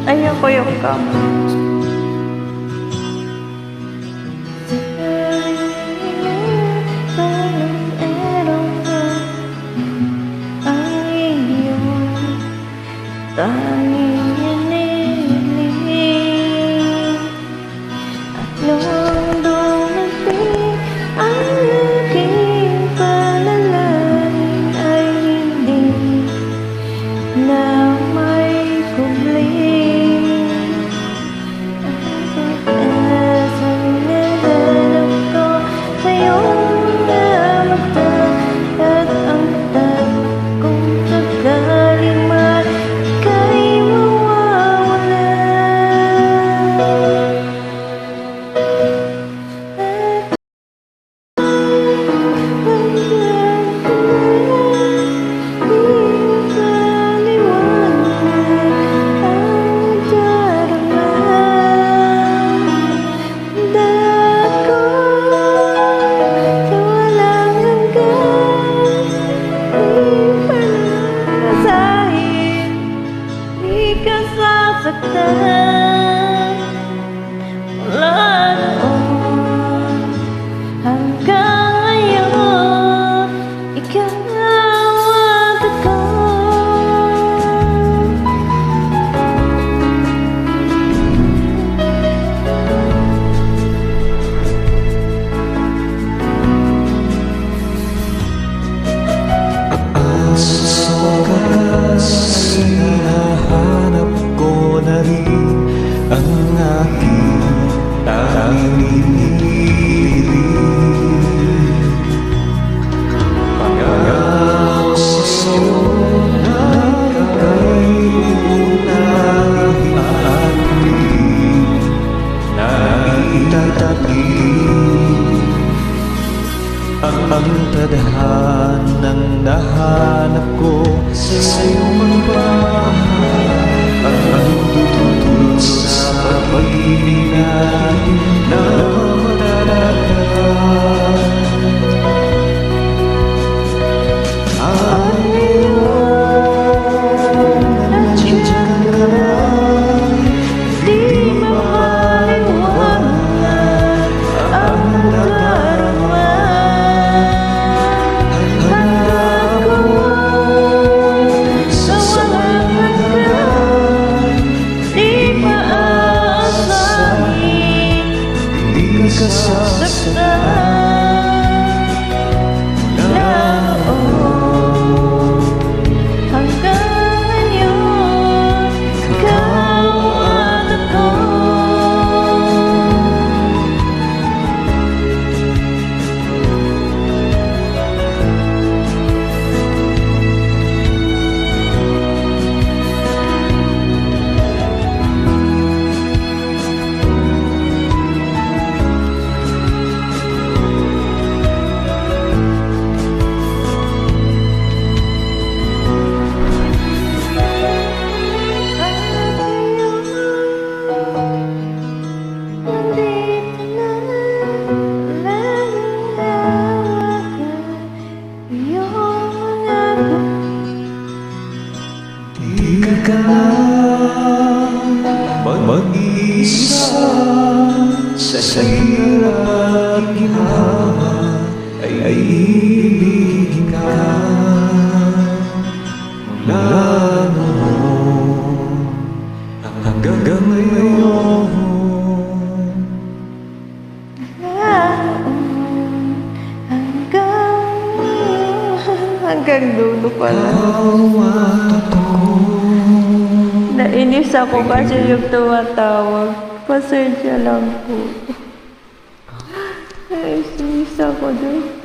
Ayoko yung kama. Tanging hinihiling at nung dumating ang aking panalangin ay hindi na may kubling. Ang pag-asang nahanap ko ngayong namatay at ang kung sakaling saktan mula noon hanggang ngayon, ikaw at ako. Sa wakas, hinahanap ko na rin ang aking tanging hiling. Pangako sa'yo na ika'y uunahin at muling na itatagin ang tadhanang nahanap ko sa iyong magmahal. Ang tutulong sa pag-ibig natin na matatagal. Ang iyong nandiyan ka lang, di mapaliwanag ang nadarama. Di ka lang mag-iisa sa hirap at ginhawa, ay ibigin ka mula noon hanggang ngayon. Hanggang dulo pala. Nainis ako kasi yung tumatawag. Pasensya lang po. Nainis ako doon.